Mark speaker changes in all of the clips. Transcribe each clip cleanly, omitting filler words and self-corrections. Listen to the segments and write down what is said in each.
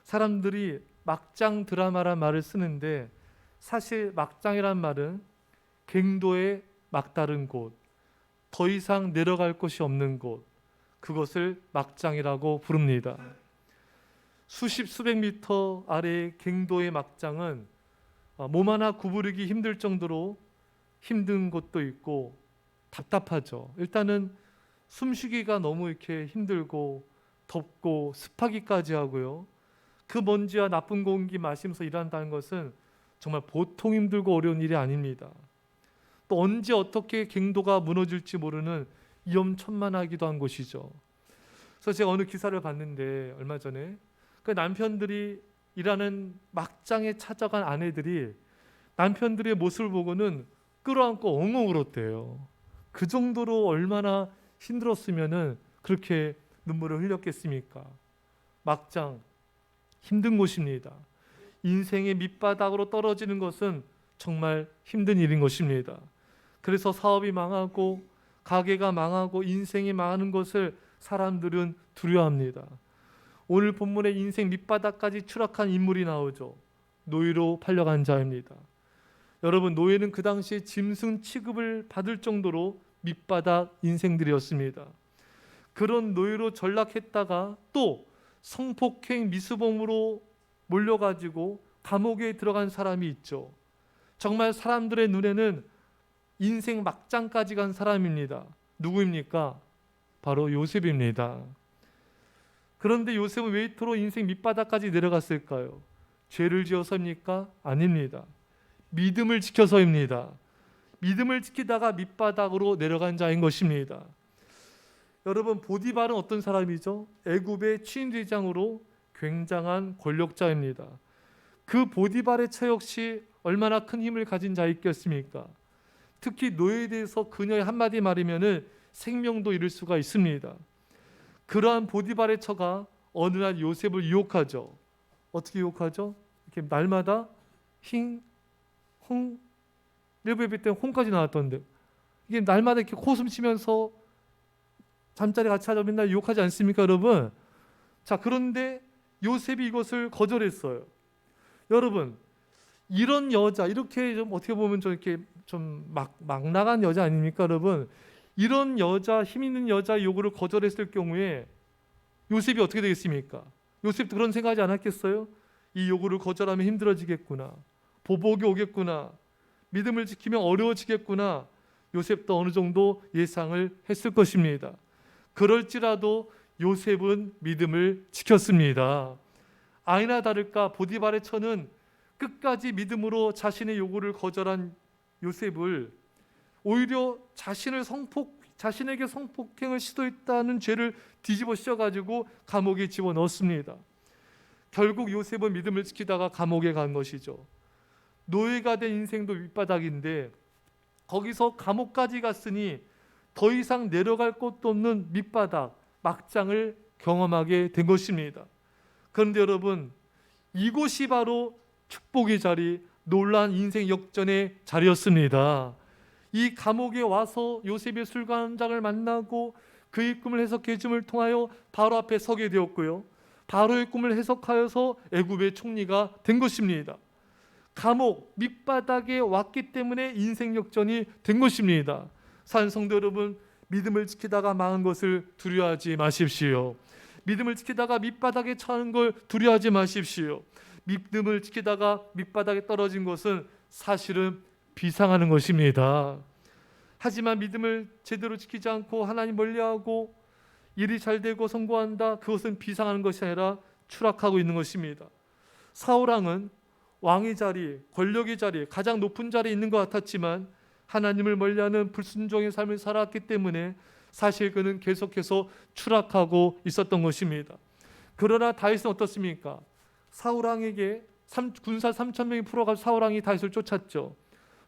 Speaker 1: 사람들이 막장 드라마란 말을 쓰는데 사실 막장이란 말은 갱도의 막다른 곳, 더 이상 내려갈 곳이 없는 곳, 그것을 막장이라고 부릅니다. 수십 수백 미터 아래의 갱도의 막장은 몸 하나 구부리기 힘들 정도로 힘든 곳도 있고 답답하죠. 일단은 숨쉬기가 너무 이렇게 힘들고 덥고 습하기까지 하고요. 그 먼지와 나쁜 공기 마시면서 일한다는 것은 정말 보통 힘들고 어려운 일이 아닙니다. 또 언제 어떻게 갱도가 무너질지 모르는 위험천만하기도 한 곳이죠. 그래서 제가 어느 기사를 봤는데 얼마 전에 그 남편들이 일하는 막장에 찾아간 아내들이 남편들의 모습을 보고는 끌어안고 엉엉 울었대요. 그 정도로 얼마나 힘들었으면은 그렇게 눈물을 흘렸겠습니까? 막장 힘든 곳입니다. 인생의 밑바닥으로 떨어지는 것은 정말 힘든 일인 것입니다. 그래서 사업이 망하고 가게가 망하고 인생이 망하는 것을 사람들은 두려워합니다. 오늘 본문에 인생 밑바닥까지 추락한 인물이 나오죠. 노예로 팔려간 자입니다. 여러분, 노예는 그 당시에 짐승 취급을 받을 정도로 밑바닥 인생들이었습니다. 그런 노예로 전락했다가 또 성폭행 미수범으로 몰려가지고 감옥에 들어간 사람이 있죠. 정말 사람들의 눈에는 인생 막장까지 간 사람입니다. 누구입니까? 바로 요셉입니다. 그런데 요셉은 왜 이토록 인생 밑바닥까지 내려갔을까요? 죄를 지어서입니까? 아닙니다. 믿음을 지켜서입니다. 믿음을 지키다가 밑바닥으로 내려간 자인 것입니다. 여러분, 보디발은 어떤 사람이죠? 애굽의 추인대장으로 굉장한 권력자입니다. 그 보디발의 처 역시 얼마나 큰 힘을 가진 자였겠습니까? 특히 노예에 대해서 그녀의 한마디 말이면은 생명도 잃을 수가 있습니다. 그러한 보디발의 처가 어느 날 요셉을 유혹하죠. 어떻게 유혹하죠? 이렇게 날마다 홍, 레브예배 때 홍까지 나왔던데 이게 날마다 이렇게 코숨 쉬면서 잠자리 같이 하자 맨날 유혹하지 않습니까, 여러분? 자, 그런데 요셉이 이것을 거절했어요. 여러분, 이런 여자, 이렇게 좀 어떻게 보면 좀 이렇게 좀 막 나간 여자 아닙니까, 여러분? 이런 여자, 힘 있는 여자 요구를 거절했을 경우에 요셉이 어떻게 되겠습니까? 요셉도 그런 생각하지 않았겠어요? 이 요구를 거절하면 힘들어지겠구나. 보복이 오겠구나. 믿음을 지키면 어려워지겠구나. 요셉도 어느 정도 예상을 했을 것입니다. 그럴지라도 요셉은 믿음을 지켰습니다. 아니나 다를까 보디발의 처는 끝까지 믿음으로 자신의 요구를 거절한 요셉을 오히려 자신에게 성폭행을 시도했다는 죄를 뒤집어 씌워가지고 감옥에 집어넣었습니다. 결국 요셉은 믿음을 지키다가 감옥에 간 것이죠. 노예가 된 인생도 밑바닥인데 거기서 감옥까지 갔으니 더 이상 내려갈 곳도 없는 밑바닥, 막장을 경험하게 된 것입니다. 그런데 여러분, 이곳이 바로 축복의 자리, 놀라운 인생 역전의 자리였습니다. 이 감옥에 와서 요셉의 술관장을 만나고 그의 꿈을 해석해 줌을 통하여 바로 앞에 서게 되었고요. 바로의 꿈을 해석하여서 애굽의 총리가 된 것입니다. 감옥 밑바닥에 왔기 때문에 인생 역전이 된 것입니다. 사랑하는 성도 여러분, 믿음을 지키다가 망한 것을 두려워하지 마십시오. 믿음을 지키다가 밑바닥에 처하는 걸 두려워하지 마십시오. 믿음을 지키다가 밑바닥에 떨어진 것은 사실은 비상하는 것입니다. 하지만 믿음을 제대로 지키지 않고 하나님 멀리하고 일이 잘 되고 성공한다, 그것은 비상하는 것이 아니라 추락하고 있는 것입니다. 사울왕은 왕의 자리, 권력의 자리, 가장 높은 자리에 있는 것 같았지만 하나님을 멀리하는 불순종의 삶을 살았기 때문에 사실 그는 계속해서 추락하고 있었던 것입니다. 그러나 다윗은 어떻습니까? 사울왕에게 군사 3,000명이 풀어가서 사울왕이 다윗을 쫓았죠.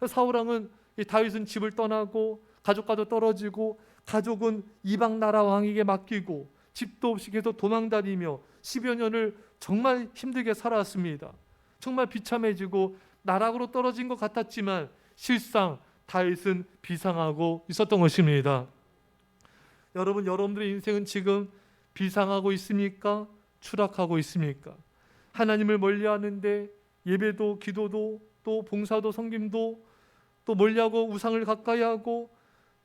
Speaker 1: 사울왕은 다윗은 집을 떠나고 가족과도 떨어지고 가족은 이방 나라 왕에게 맡기고 집도 없이 계속 도망다니며 10여 년을 정말 힘들게 살아왔습니다. 정말 비참해지고 나락으로 떨어진 것 같았지만 실상 다윗은 비상하고 있었던 것입니다. 여러분, 여러분들의 인생은 지금 비상하고 있습니까? 추락하고 있습니까? 하나님을 멀리하는데 예배도 기도도 또 봉사도 섬김도 또 멀리하고 우상을 가까이하고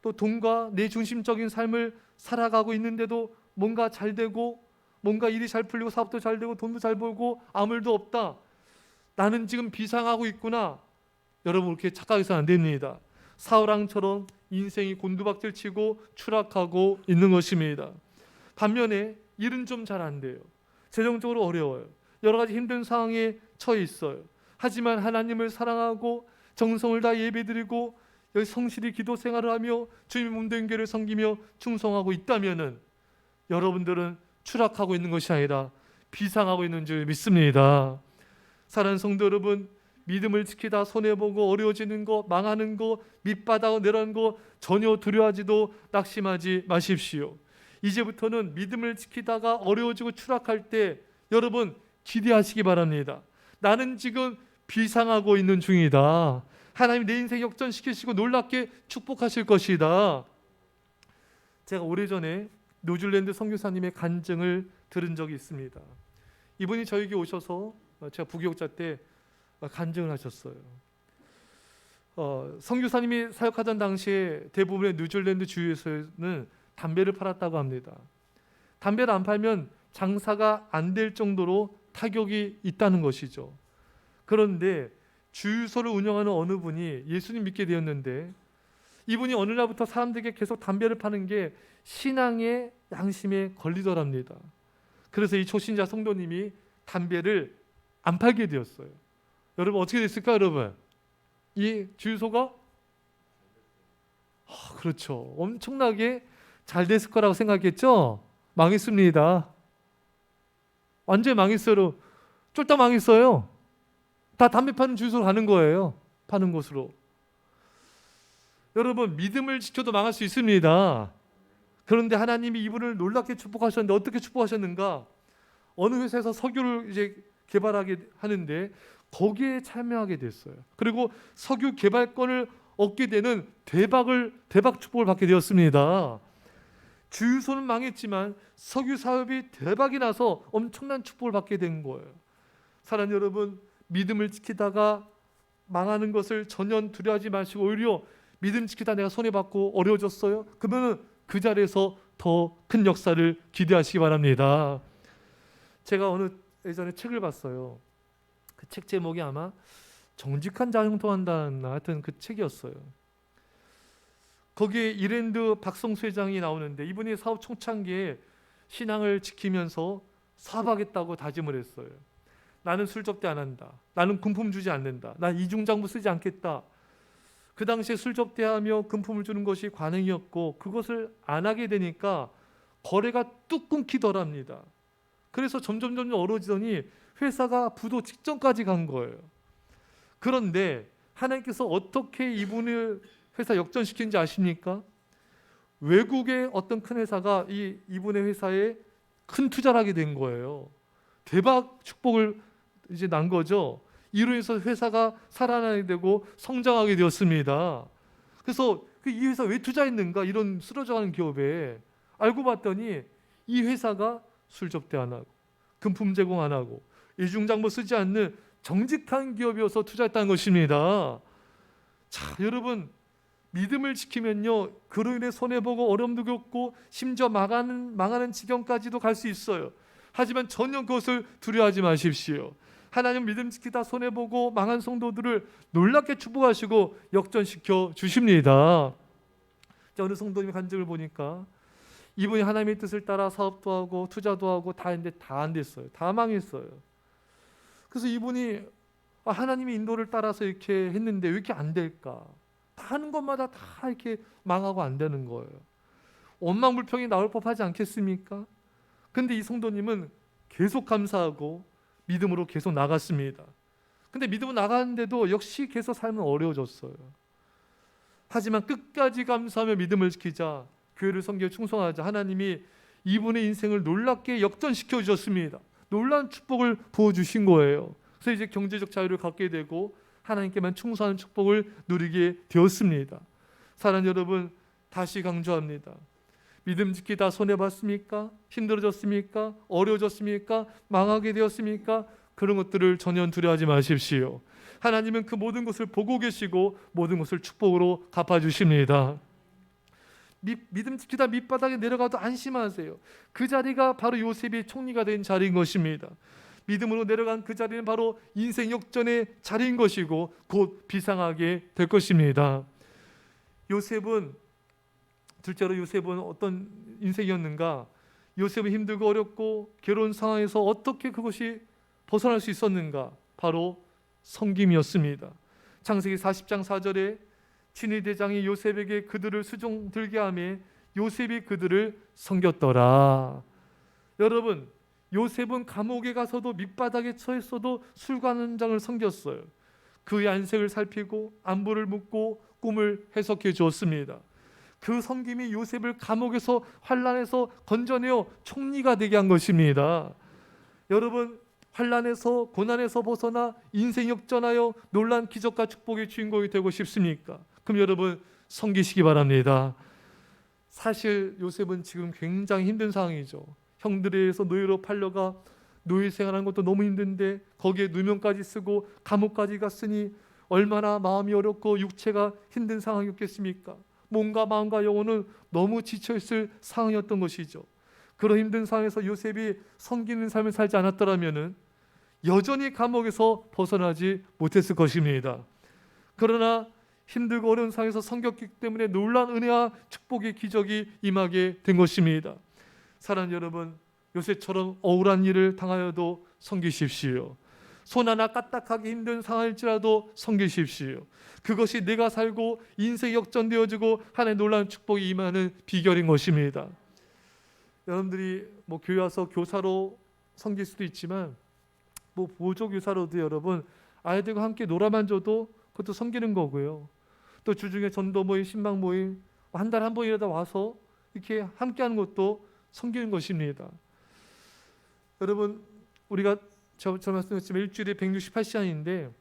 Speaker 1: 또 돈과 내 중심적인 삶을 살아가고 있는데도 뭔가 잘 되고 뭔가 일이 잘 풀리고 사업도 잘 되고 돈도 잘 벌고 아무 일도 없다. 나는 지금 비상하고 있구나. 여러분 그렇게 착각해서는 안 됩니다. 사울왕처럼 인생이 곤두박질 치고 추락하고 있는 것입니다. 반면에 일은 좀 잘 안 돼요. 재정적으로 어려워요. 여러 가지 힘든 상황에 처해 있어요. 하지만 하나님을 사랑하고 정성을 다 예배드리고 여기 성실히 기도 생활을 하며 주님의 몸된 교회를 섬기며 충성하고 있다면은 여러분들은 추락하고 있는 것이 아니라 비상하고 있는 줄 믿습니다. 사랑하는 성도 여러분, 믿음을 지키다 손해보고 어려워지는 거, 망하는 거, 밑바닥 내려가는 거 전혀 두려워하지도 낙심하지 마십시오. 이제부터는 믿음을 지키다가 어려워지고 추락할 때 여러분 기대하시기 바랍니다. 나는 지금 비상하고 있는 중이다. 하나님 내 인생 역전시키시고 놀랍게 축복하실 것이다. 제가 오래전에 뉴질랜드 선교사님의 간증을 들은 적이 있습니다. 이분이 저에게 오셔서 제가 부교육자 때 간증을 하셨어요. 선교사님이 사역하던 당시에 대부분의 뉴질랜드 주위에서는 담배를 팔았다고 합니다. 담배를 안 팔면 장사가 안 될 정도로 타격이 있다는 것이죠. 그런데 주유소를 운영하는 어느 분이 예수님 믿게 되었는데 이분이 어느 날부터 사람들에게 계속 담배를 파는 게 신앙의 양심에 걸리더랍니다. 그래서 이 초신자 성도님이 담배를 안 팔게 되었어요. 여러분 어떻게 됐을까 여러분? 이 주유소가 그렇죠. 엄청나게 잘 됐을 거라고 생각했죠? 망했습니다. 완전히 망했어요. 쫄딱 망했어요. 다 담배 파는 주유소로 가는 거예요. 파는 곳으로. 여러분 믿음을 지켜도 망할 수 있습니다. 그런데 하나님이 이분을 놀랍게 축복하셨는데 어떻게 축복하셨는가? 어느 회사에서 석유를 이제 개발하게 하는데 거기에 참여하게 됐어요. 그리고 석유 개발권을 얻게 되는 대박 축복을 받게 되었습니다. 주유소는 망했지만 석유 사업이 대박이 나서 엄청난 축복을 받게 된 거예요. 사랑하는 여러분, 믿음을 지키다가 망하는 것을 전혀 두려워하지 마시고 오히려 믿음 지키다 내가 손해받고 어려워졌어요. 그러면 그 자리에서 더 큰 역사를 기대하시기 바랍니다. 제가 예전에 책을 봤어요. 그 책 제목이 아마 정직한 자 형통한다는 하여튼 그 책이었어요. 거기에 이랜드 박성수 회장이 나오는데 이분이 사업 초창기에 신앙을 지키면서 사업하겠다고 다짐을 했어요. 나는 술 접대 안 한다. 나는 금품 주지 않는다. 난 이중장부 쓰지 않겠다. 그 당시에 술 접대하며 금품을 주는 것이 관행이었고 그것을 안 하게 되니까 거래가 뚝 끊기더랍니다. 그래서 점점 어려워지더니 회사가 부도 직전까지 간 거예요. 그런데 하나님께서 어떻게 이분을 회사 역전시킨지 아십니까? 외국의 어떤 큰 회사가 이분의 회사에 큰 투자를 하게 된 거예요. 대박 축복을 이제 난 거죠. 이로 인해서 회사가 살아나게 되고 성장하게 되었습니다. 그래서 이 회사 왜 투자했는가? 이런 쓰러져가는 기업에 알고 봤더니 이 회사가 술 접대 안 하고 금품 제공 안 하고 이중장부 쓰지 않는 정직한 기업이어서 투자했다는 것입니다. 자, 여러분 믿음을 지키면요 그로 인해 손해보고 어려움도 겪고 심지어 망하는 지경까지도 갈 수 있어요. 하지만 전혀 그것을 두려워하지 마십시오. 하나님 믿음 지키다 손해보고 망한 성도들을 놀랍게 축복하시고 역전시켜 주십니다. 자, 어느 성도님의 간증을 보니까 이분이 하나님의 뜻을 따라 사업도 하고 투자도 하고 다 했는데 다 안 됐어요. 다 망했어요. 그래서 이분이 하나님의 인도를 따라서 이렇게 했는데 왜 이렇게 안 될까? 다 하는 것마다 다 이렇게 망하고 안 되는 거예요. 원망불평이 나올 법하지 않겠습니까? 근데 이 성도님은 계속 감사하고 믿음으로 계속 나갔습니다. 근데 믿음으로 나갔는데도 역시 계속 삶은 어려워졌어요. 하지만 끝까지 감사하며 믿음을 지키자 교회를 섬겨 충성하자 하나님이 이분의 인생을 놀랍게 역전시켜 주셨습니다. 놀라운 축복을 부어주신 거예요. 그래서 이제 경제적 자유를 갖게 되고 하나님께만 충성하는 축복을 누리게 되었습니다. 사랑하는 여러분, 다시 강조합니다. 믿음 지키다 손해봤습니까? 힘들어졌습니까? 어려워졌습니까? 망하게 되었습니까? 그런 것들을 전혀 두려워하지 마십시오. 하나님은 그 모든 것을 보고 계시고 모든 것을 축복으로 갚아주십니다. 믿음 지키다 밑바닥에 내려가도 안심하세요. 그 자리가 바로 요셉이 총리가 된 자리인 것입니다. 믿음으로 내려간 그 자리는 바로 인생 역전의 자리인 것이고 곧 비상하게 될 것입니다. 둘째로 요셉은 어떤 인생이었는가? 요셉은 힘들고 어렵고 괴로운 상황에서 어떻게 그것이 벗어날 수 있었는가? 바로 섬김이었습니다. 창세기 40장 4절에 친위 대장이 요셉에게 그들을 수종 들게 하며 요셉이 그들을 섬겼더라. 여러분, 요셉은 감옥에 가서도 밑바닥에 처했어도 술관원장을 섬겼어요. 그의 안색을 살피고 안부를 묻고 꿈을 해석해 주었습니다. 그 섬김이 요셉을 감옥에서 환난에서 건져내어 총리가 되게 한 것입니다. 여러분, 환난에서 고난에서 벗어나 인생 역전하여 놀란 기적과 축복의 주인공이 되고 싶습니까? 그럼 여러분 섬기시기 바랍니다. 사실 요셉은 지금 굉장히 힘든 상황이죠. 형들에 의해서 노예로 팔려가 노예 생활하는 것도 너무 힘든데 거기에 누명까지 쓰고 감옥까지 갔으니 얼마나 마음이 어렵고 육체가 힘든 상황이었겠습니까? 몸과 마음과 영혼은 너무 지쳐있을 상황이었던 것이죠. 그런 힘든 상황에서 요셉이 섬기는 삶을 살지 않았더라면 여전히 감옥에서 벗어나지 못했을 것입니다. 그러나 힘들고 어려운 상황에서 섬겼기 때문에 놀라운 은혜와 축복의 기적이 임하게 된 것입니다. 사랑하는 여러분, 요셉처럼 억울한 일을 당하여도 섬기십시오. 손 하나 까딱하기 힘든 상황일지라도 섬기십시오. 그것이 내가 살고 인생 역전되어지고 하나님의 놀라운 축복이 임하는 비결인 것입니다. 여러분들이 교회 와서 교사로 섬길 수도 있지만 보조교사로도 여러분 아이들과 함께 놀아만 줘도 그것도 섬기는 거고요. 또 주중에 전도 모임, 신방 모임 한 달에 한 번이라도 와서 이렇게 함께하는 것도 섬기는 것입니다. 여러분, 우리가 저 말씀드렸지만 일주일에 168시간인데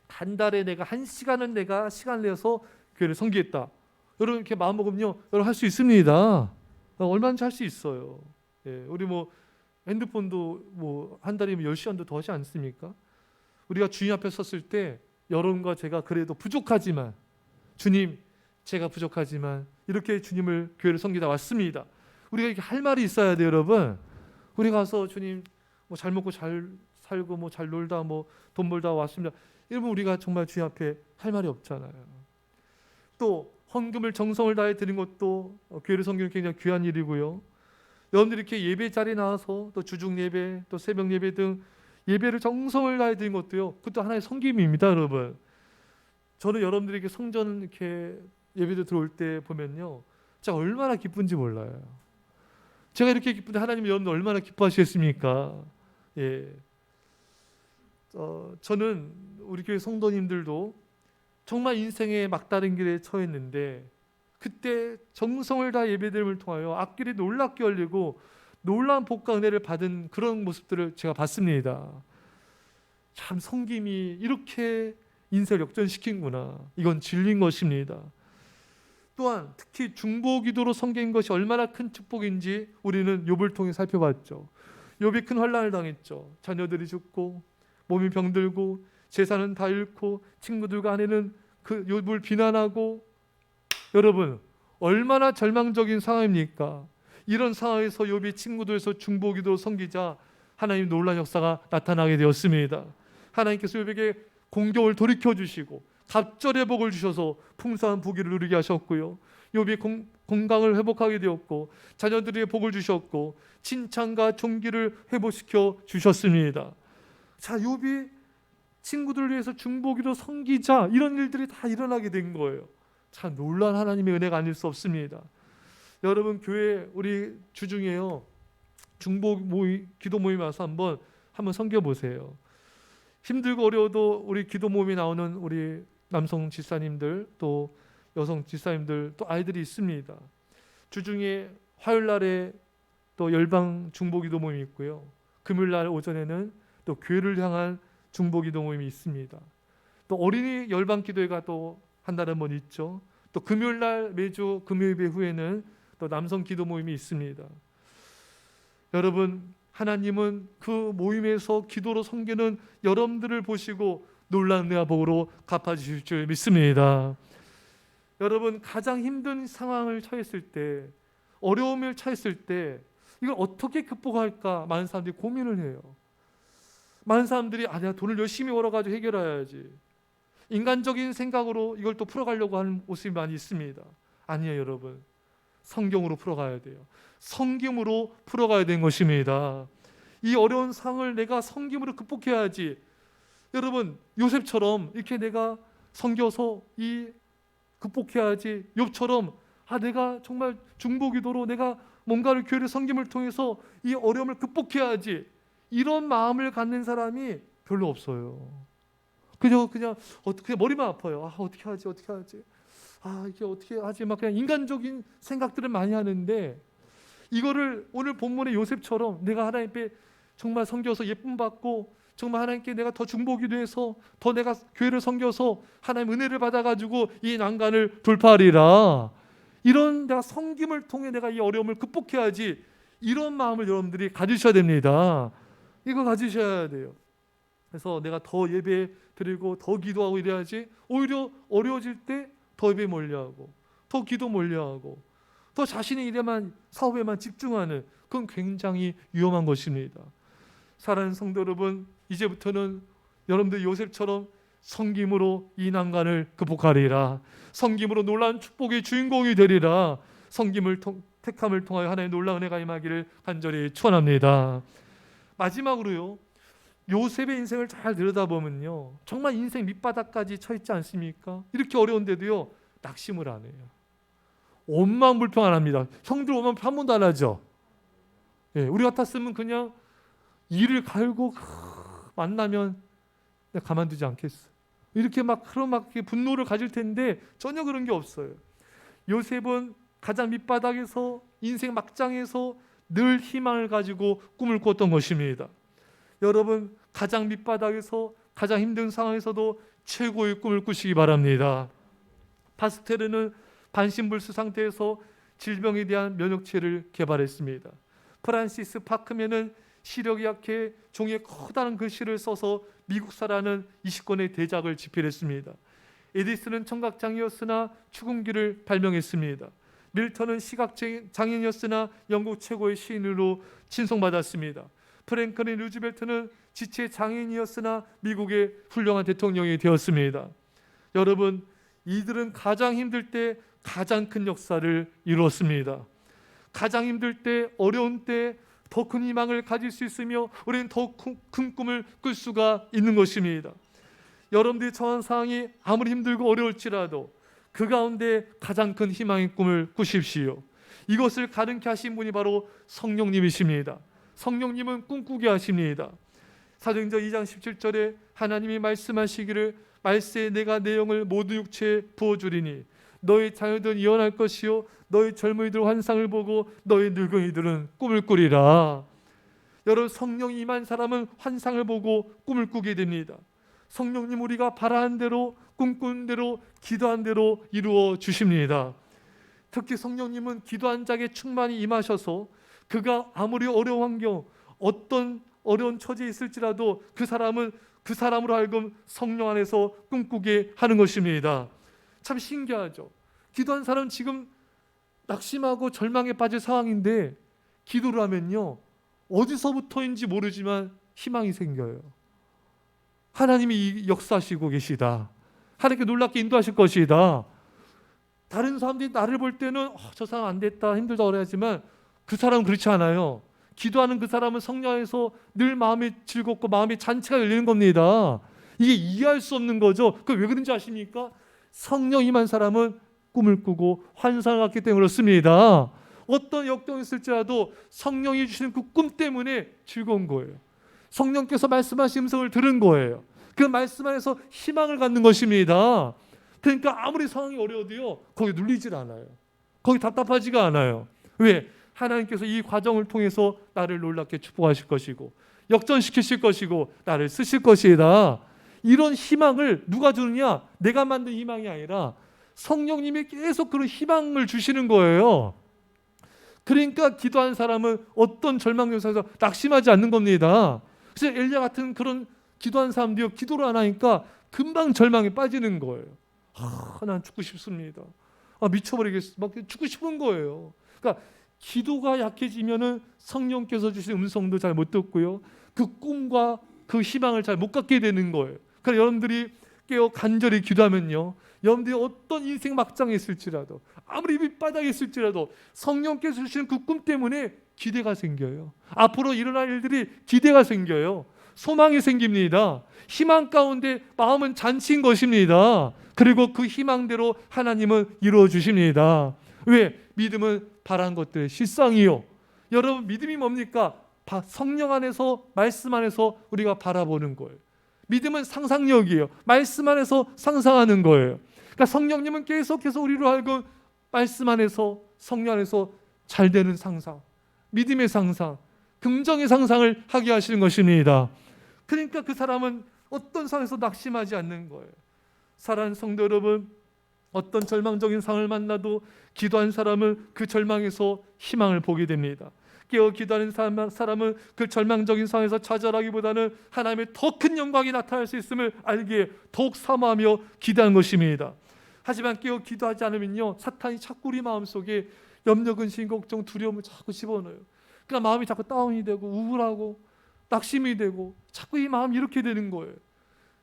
Speaker 1: 한 달에 내가 한 시간은 내가 시간을 내서 교회를 섬기겠다. 여러분 이렇게 마음 먹으면요, 여러분 할 수 있습니다. 얼마든지 할 수 있어요. 예, 우리 핸드폰도 한 달이면 10시간도 더 하지 않습니까? 우리가 주님 앞에 섰을 때 여러분과 제가 그래도 부족하지만 주님, 제가 부족하지만 이렇게 주님을 교회를 섬기다 왔습니다. 우리가 이렇게 할 말이 있어야 돼요, 여러분. 우리 가서 주님 잘 먹고 잘 살고 잘 놀다 돈 벌다 왔습니다. 여러분 우리가 정말 주님 앞에 할 말이 없잖아요. 또 헌금을 정성을 다해 드린 것도 교회를 섬기는 굉장히 귀한 일이고요. 여러분들이 이렇게 예배 자리에 나와서 또 주중 예배, 또 새벽 예배 등 예배를 정성을 다해 드린 것도요, 그것도 하나의 섬김입니다, 여러분. 저는 여러분들에게 성전 이렇게 예배도 들어올 때 보면요, 제가 얼마나 기쁜지 몰라요. 제가 이렇게 기쁜데 하나님이 여러분들 얼마나 기뻐하시겠습니까? 예. 저는 우리 교회 성도님들도 정말 인생의 막다른 길에 처했는데 그때 정성을 다 예배드림을 통하여 앞길이 놀랍게 열리고 놀라운 복과 은혜를 받은 그런 모습들을 제가 봤습니다. 참 섬김이 이렇게 인생을 역전시키는구나. 이건 진리인 것입니다. 또한 특히 중보기도로 섬긴 것이 얼마나 큰 축복인지 우리는 욥을 통해 살펴봤죠. 욥이 큰 환난을 당했죠. 자녀들이 죽고 몸이 병들고 재산은 다 잃고 친구들과 아내는 그 욥을 비난하고, 여러분 얼마나 절망적인 상황입니까? 이런 상황에서 욥이 친구들에서 중보기도로 섬기자 하나님 놀라운 역사가 나타나게 되었습니다. 하나님께서 욥에게 공경을 돌이켜 주시고 갑절의 복을 주셔서 풍성한 부귀를 누리게 하셨고요. 욥이 건강을 회복하게 되었고 자녀들에게 복을 주셨고 칭찬과 존귀를 회복시켜 주셨습니다. 자, 욥이 친구들을 위해서 중보기도 섬기자 이런 일들이 다 일어나게 된 거예요. 참 놀라운 하나님의 은혜가 아닐 수 없습니다. 여러분 교회 우리 주중에요 중보 모임, 기도 모임 와서 한번 섬겨 보세요. 힘들고 어려워도 우리 기도 모임에 나오는 우리 남성 집사님들 또 여성 집사님들 또 아이들이 있습니다. 주중에 화요일 날에 또 열방 중보기도 모임이 있고요. 금요일 날 오전에는 또 교회를 향한 중보기도 모임이 있습니다. 또 어린이 열방 기도회가 또 한 달에 한 번 있죠. 또 금요일 날 매주 금요일 후에는 또 남성 기도 모임이 있습니다. 여러분 하나님은 그 모임에서 기도로 섬기는 여러분들을 보시고 놀라운 은혜복으로 갚아주실 줄 믿습니다. 여러분, 가장 힘든 상황을 처했을 때, 어려움을 처했을 때 이걸 어떻게 극복할까 많은 사람들이 고민을 해요. 많은 사람들이 내가 돈을 열심히 벌어가지고 해결해야지, 인간적인 생각으로 이걸 또 풀어가려고 하는 모습이 많이 있습니다. 아니에요, 여러분. 성경으로 풀어가야 돼요. 성김으로 풀어가야 되는 것입니다. 이 어려운 상을 내가 성김으로 극복해야지. 여러분, 요셉처럼 이렇게 내가 섬겨서 극복해야지. 욥처럼 내가 정말 중보기도로 내가 뭔가를 교회를 섬김을 통해서 이 어려움을 극복해야지, 이런 마음을 갖는 사람이 별로 없어요. 그냥 어떻게 머리만 아파요. 어떻게 하지 이게 어떻게 하지, 막 그냥 인간적인 생각들을 많이 하는데, 이거를 오늘 본문의 요셉처럼 내가 하나님 앞에 정말 섬겨서 예쁨 받고 정말 하나님께 내가 더 중보기도해서 더 내가 교회를 섬겨서 하나님 은혜를 받아가지고 이 난간을 돌파하리라, 이런 내가 섬김을 통해 내가 이 어려움을 극복해야지, 이런 마음을 여러분들이 가지셔야 됩니다. 이거 가지셔야 돼요. 그래서 내가 더 예배 드리고 더 기도하고 이래야지, 오히려 어려워질 때 더 예배 몰려하고 더 기도 몰려하고 더 자신의 일에만, 사업에만 집중하는, 그건 굉장히 위험한 것입니다. 사랑하는 성도 여러분, 이제부터는 여러분들 요셉처럼 섬김으로 이 난간을 극복하리라, 섬김으로 놀라운 축복의 주인공이 되리라, 섬김을 택함을 통하여 하나님의 놀라운 은혜가 임하기를 간절히 축원합니다. 마지막으로요, 요셉의 인생을 잘 들여다보면요, 정말 인생 밑바닥까지 처했지 않습니까? 이렇게 어려운데도요 낙심을 안 해요. 원망불평 안 합니다. 형들 오면 한 번도 안 하죠. 우리 같았으면 그냥 이를 갈고 만나면 내가 가만두지 않겠어, 이렇게 막 분노를 가질 텐데 전혀 그런 게 없어요. 요셉은 가장 밑바닥에서, 인생 막장에서 늘 희망을 가지고 꿈을 꿨던 것입니다. 여러분, 가장 밑바닥에서 가장 힘든 상황에서도 최고의 꿈을 꾸시기 바랍니다. 파스테르는 반신불수 상태에서 질병에 대한 면역체를 개발했습니다. 프란시스 파크맨은 시력이 약해 종이에 커다란 글씨를 써서 미국사라는 20권의 대작을 집필했습니다. 에디슨은 청각장애였으나 추궁기를 발명했습니다. 밀턴은 시각장애인이었으나 영국 최고의 시인으로 칭송받았습니다. 프랭클린 루즈벨트는 지체장애인이었으나 미국의 훌륭한 대통령이 되었습니다. 여러분, 이들은 가장 힘들 때 가장 큰 역사를 이루었습니다. 가장 힘들 때, 어려운 때 더 큰 희망을 가질 수 있으며 우리는 더 큰 꿈을 꿀 수가 있는 것입니다. 여러분들이 처한 상황이 아무리 힘들고 어려울지라도 그 가운데 가장 큰 희망의 꿈을 꾸십시오. 이것을 가능케 하신 분이 바로 성령님이십니다. 성령님은 꿈꾸게 하십니다. 사도행전 2장 17절에 하나님이 말씀하시기를 말세에 내가 내 영을 모든 육체에 부어주리니 너희 자녀들은 예언할 것이요 너희 젊은이들은 환상을 보고 너희 늙은이들은 꿈을 꾸리라. 여러분, 성령이 임한 사람은 환상을 보고 꿈을 꾸게 됩니다. 성령님, 우리가 바라는 대로, 꿈꾸는 대로, 기도한 대로 이루어 주십니다. 특히 성령님은 기도한 자에게 충만히 임하셔서 그가 아무리 어려운 환경, 어떤 어려운 처지에 있을지라도 그 사람으로 하여금 성령 안에서 꿈꾸게 하는 것입니다. 참 신기하죠. 기도한 사람은 지금 낙심하고 절망에 빠질 상황인데 기도를 하면요, 어디서부터인지 모르지만 희망이 생겨요. 하나님이 역사하시고 계시다. 하나님께 놀랍게 인도하실 것이다. 다른 사람들이 나를 볼 때는 저 사람 안 됐다, 힘들다 그래야지만 그 사람은 그렇지 않아요. 기도하는 그 사람은 성령 안에서 늘 마음이 즐겁고 마음이 잔치가 열리는 겁니다. 이게 이해할 수 없는 거죠. 그 왜 그런지 아십니까? 성령 임한 사람은 꿈을 꾸고 환상을 갖기 때문에 그렇습니다. 어떤 역경이 있을지라도 성령이 주시는 그 꿈 때문에 즐거운 거예요. 성령께서 말씀하신 음성을 들은 거예요. 그 말씀 안에서 희망을 갖는 것입니다. 그러니까 아무리 상황이 어려워도요, 거기 눌리질 않아요. 거기 답답하지가 않아요. 왜? 하나님께서 이 과정을 통해서 나를 놀랍게 축복하실 것이고 역전시키실 것이고 나를 쓰실 것이다. 이런 희망을 누가 주느냐? 내가 만든 희망이 아니라 성령님이 계속 그런 희망을 주시는 거예요. 그러니까 기도한 사람은 어떤 절망에서 낙심하지 않는 겁니다. 그래서 엘리야 같은 그런 기도한 사람들이 기도를 안 하니까 금방 절망에 빠지는 거예요. 난 죽고 싶습니다. 미쳐버리겠어. 막 죽고 싶은 거예요. 그러니까 기도가 약해지면은 성령께서 주신 음성도 잘 못 듣고요. 그 꿈과 그 희망을 잘 못 갖게 되는 거예요. 그러니까 여러분들이 깨어 간절히 기도하면요, 여러분들이 어떤 인생 막장에 있을지라도, 아무리 밑바닥에 있을지라도 성령께서 주시는 그 꿈 때문에 기대가 생겨요. 앞으로 일어날 일들이 기대가 생겨요. 소망이 생깁니다. 희망 가운데 마음은 잔치인 것입니다. 그리고 그 희망대로 하나님은 이루어 주십니다. 왜? 믿음은 바란 것들의 실상이요. 여러분, 믿음이 뭡니까? 성령 안에서, 말씀 안에서 우리가 바라보는 거예요. 믿음은 상상력이에요. 말씀 안에서 상상하는 거예요. 그러니까 성령님은 계속해서 우리로 하여금 말씀 안에서, 성령 안에서 잘 되는 상상, 믿음의 상상, 긍정의 상상을 하게 하시는 것입니다. 그러니까 그 사람은 어떤 상황에서 낙심하지 않는 거예요. 사랑하는 성도 여러분, 어떤 절망적인 상황을 만나도 기도한 사람은 그 절망에서 희망을 보게 됩니다. 깨어 기도하는 사람은 그 절망적인 상황에서 좌절하기보다는 하나님의 더 큰 영광이 나타날 수 있음을 알기에 더욱 사모하며 기도하는 것입니다. 하지만 깨어 기도하지 않으면요, 사탄이 자꾸 우리 마음속에 염려, 근심, 걱정, 두려움을 자꾸 집어넣어요. 그러니까 마음이 자꾸 다운이 되고 우울하고 낙심이 되고 자꾸 이 마음이 이렇게 되는 거예요.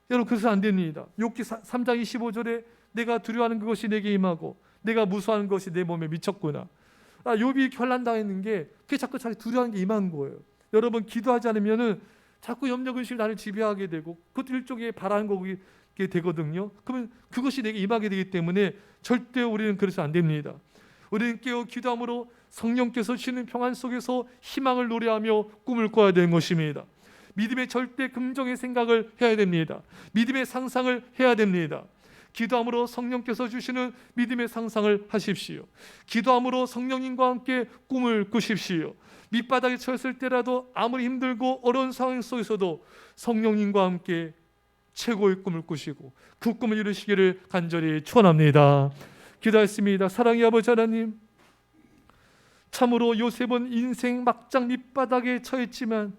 Speaker 1: 여러분, 그래서 안 됩니다. 욥기 3장 25절에 내가 두려워하는 그것이 내게 임하고 내가 무서워하는 것이 내 몸에 미쳤구나. 욥이 결란당했는 게 그게 자꾸 자기 두려워하는 게 임한 거예요. 여러분, 기도하지 않으면은 자꾸 염려, 근심 나를 지배하게 되고 그것도 일종의 바라는 거게 되거든요. 그러면 그것이 내게 임하게 되기 때문에 절대 우리는 그래서 안 됩니다. 우리는 깨어 기도함으로 성령께서 주시는 평안 속에서 희망을 노래하며 꿈을 꿔야 되는 것입니다. 믿음의 절대 긍정의 생각을 해야 됩니다. 믿음의 상상을 해야 됩니다. 기도함으로 성령께서 주시는 믿음의 상상을 하십시오. 기도함으로 성령님과 함께 꿈을 꾸십시오. 밑바닥에 처했을 때라도 아무리 힘들고 어려운 상황 속에서도 성령님과 함께 최고의 꿈을 꾸시고 그 꿈을 이루시기를 간절히 축원합니다. 기도했습니다. 사랑의 아버지 하나님, 참으로 요셉은 인생 막장 밑바닥에 처했지만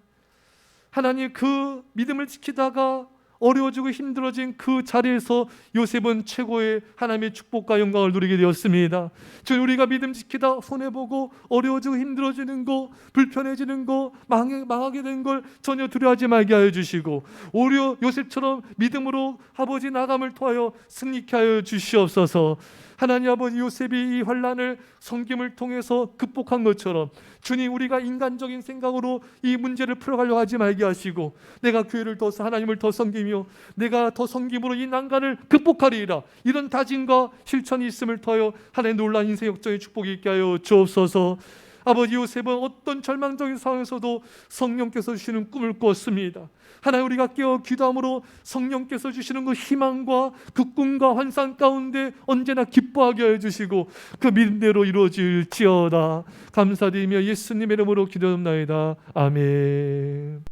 Speaker 1: 하나님, 그 믿음을 지키다가 어려워지고 힘들어진 그 자리에서 요셉은 최고의 하나님의 축복과 영광을 누리게 되었습니다. 주님, 우리가 믿음 지키다 손해보고 어려워지고 힘들어지는 거, 불편해지는 거, 망하게 된 걸 전혀 두려워하지 말게 하여 주시고 오히려 요셉처럼 믿음으로 아버지 나감을 통하여 승리케 하여 주시옵소서. 하나님 아버지, 요셉이 이 환난을 섬김을 통해서 극복한 것처럼 주님, 우리가 인간적인 생각으로 이 문제를 풀어가려고 하지 말게 하시고 내가 교회를 더 하나님을 더 섬기며 내가 더 섬김으로 이 난간을 극복하리이다, 이런 다짐과 실천이 있음을 더하여 하나님 놀라운 인생 역정의 축복이 있게 하여 주옵소서. 아버지, 요셉은 어떤 절망적인 상황에서도 성령께서 주시는 꿈을 꾸었습니다. 하나님, 우리가 깨어 기도함으로 성령께서 주시는 그 희망과 그 꿈과 환상 가운데 언제나 기뻐하게 해주시고 그 믿음대로 이루어질지어다. 감사드리며 예수님의 이름으로 기도합나이다. 아멘.